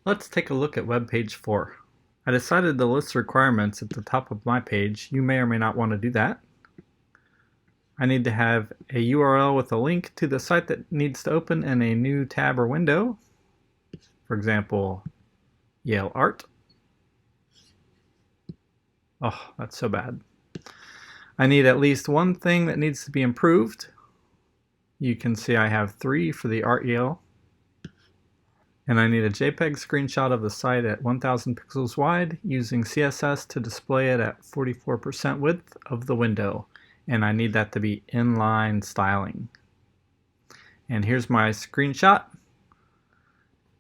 Let's take a look at web page 4. I decided to list requirements at the top of my page. You may or may not want to do that. I need to have a URL with a link to the site that needs to open in a new tab or window. For example, Yale Art. Oh, that's so bad. I need at least one thing that needs to be improved. You can see I have 3 for the Art Yale. And I need a JPEG screenshot of the site at 1000 pixels wide using CSS to display it at 44% width of the window. And I need that to be inline styling. And here's my screenshot.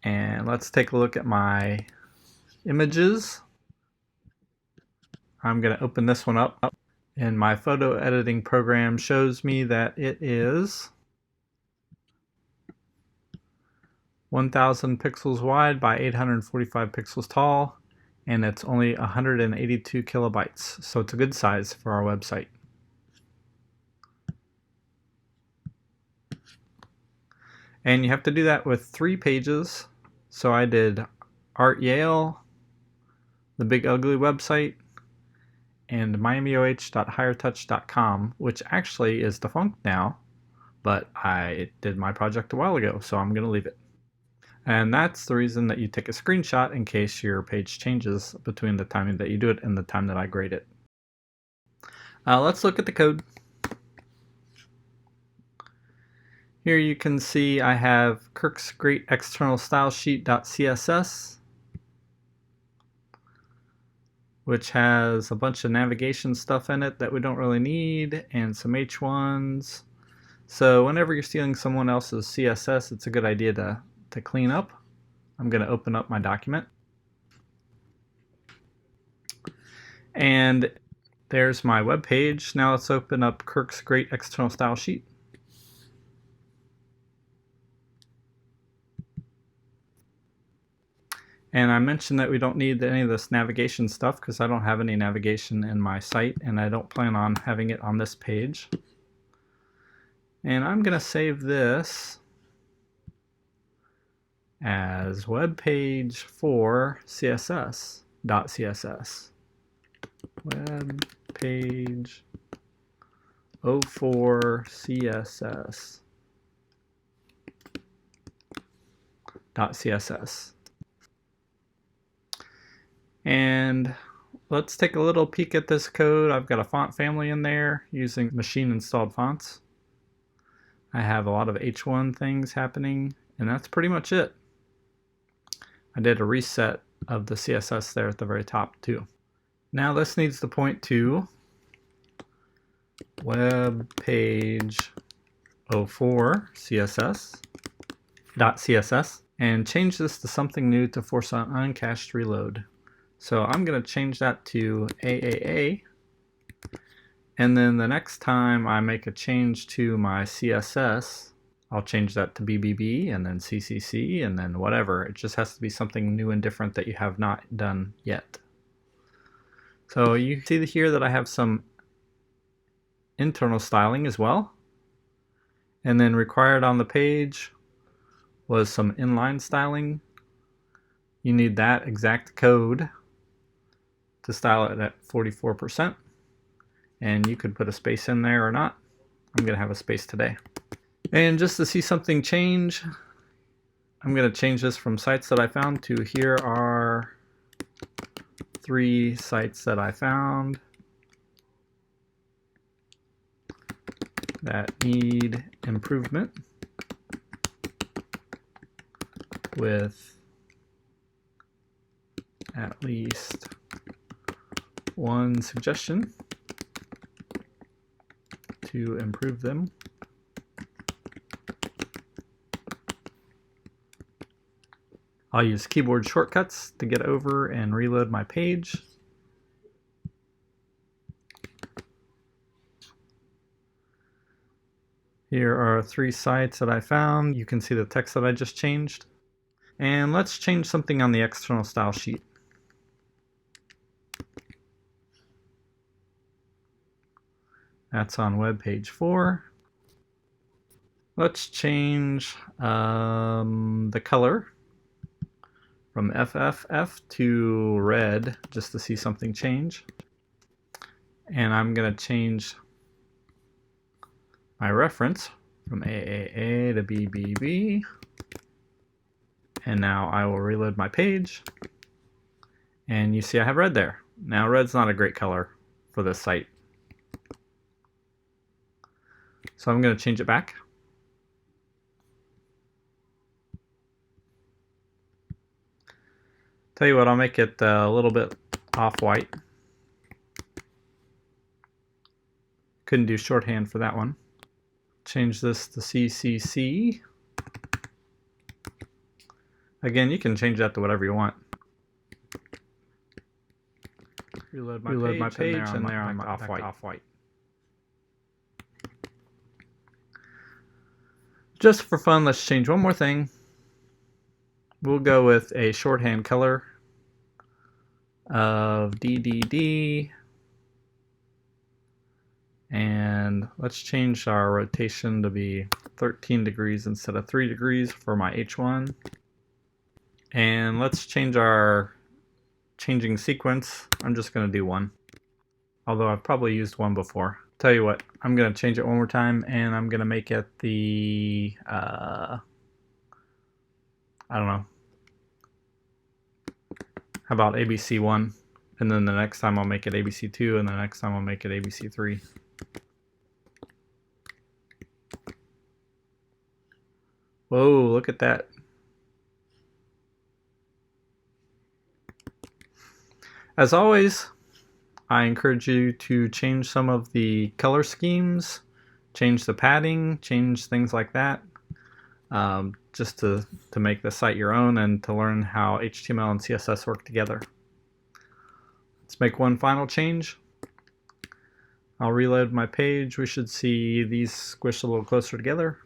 And let's take a look at my images. I'm going to open this one up. And my photo editing program shows me that it is 1000 pixels wide by 845 pixels tall, and it's only 182 kilobytes, so it's a good size for our website. And you have to do that with 3 pages. So I did Art Yale, the Big Ugly website, and miamioh.highertouch.com, which actually is defunct now, but I did my project a while ago, so I'm going to leave it. And that's the reason that you take a screenshot in case your page changes between the time that you do it and the time that I grade it. Let's look at the code. Here you can see I have Kirk's Great External Style Sheet.css, which has a bunch of navigation stuff in it that we don't really need, and some H1s. So whenever you're stealing someone else's CSS, it's a good idea to clean up. I'm going to open up my document. And there's my web page. Now let's open up Kirk's Great External Style Sheet. And I mentioned that we don't need any of this navigation stuff because I don't have any navigation in my site, and I don't plan on having it on this page. And I'm going to save this as WebPage4 CSS.css. WebPage04 CSS.css. And let's take a little peek at this code. I've got a font family in there using machine installed fonts. I have a lot of H1 things happening, and that's pretty much it. I did a reset of the CSS there at the very top too. Now this needs to point to WebPage04 CSS.css and change this to something new to force an uncached reload. So I'm going to change that to AAA, and then the next time I make a change to my CSS, I'll change that to BBB and then CCC and then whatever. It just has to be something new and different that you have not done yet. So you see here that I have some internal styling as well. And then required on the page was some inline styling. You need that exact code to style it at 44%. And you could put a space in there or not. I'm going to have a space today. And just to see something change, I'm going to change this from sites that I found to here are 3 sites that I found that need improvement with at least one suggestion to improve them. I'll use keyboard shortcuts to get over and reload my page. Here are 3 sites that I found. You can see the text that I just changed. And let's change something on the external style sheet. That's on web page 4. Let's change the color from FFF to red just to see something change. And I'm going to change my reference from AAA to BBB. And now I will reload my page. And you see I have red there. Now red's not a great color for this site. So I'm going to change it back. Tell you what, I'll make it a little bit off-white. Couldn't do shorthand for that one. Change this to CCC. Again, you can change that to whatever you want. Reload my page, and there I'm off-white. Just for fun, let's change one more thing. We'll go with a shorthand color of DDD. And let's change our rotation to be 13 degrees instead of 3 degrees for my H1. And let's change our changing sequence. I'm just going to do 1. Although I've probably used 1 before. Tell you what, I'm going to change it one more time, and I'm going to make it the, I don't know. How about ABC1? And then the next time I'll make it ABC2, and the next time I'll make it ABC3. Whoa, look at that. As always, I encourage you to change some of the color schemes, change the padding, change things like that, just to make the site your own and to learn how HTML and CSS work together. Let's make one final change. I'll reload my page. We should see these squished a little closer together.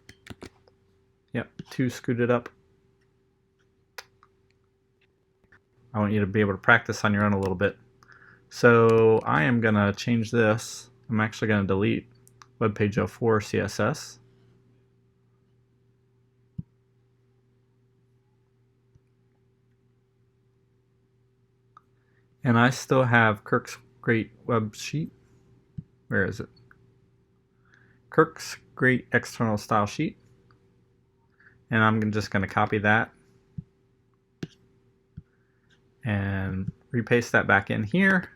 Yep, 2 scooted up. I want you to be able to practice on your own a little bit. So I am going to change this. I'm actually going to delete WebPage04 CSS. And I still have Kirk's Great Web Sheet. Where is it? Kirk's Great External Style Sheet. And I'm just going to copy that and repaste that back in here.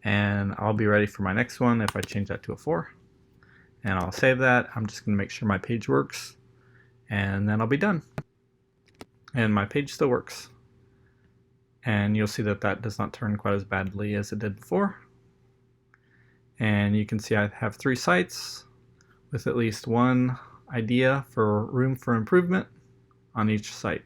And I'll be ready for my next one if I change that to a 4. And I'll save that. I'm just going to make sure my page works. And then I'll be done. And my page still works. And you'll see that that does not turn quite as badly as it did before. And you can see I have 3 sites with at least one idea for room for improvement on each site.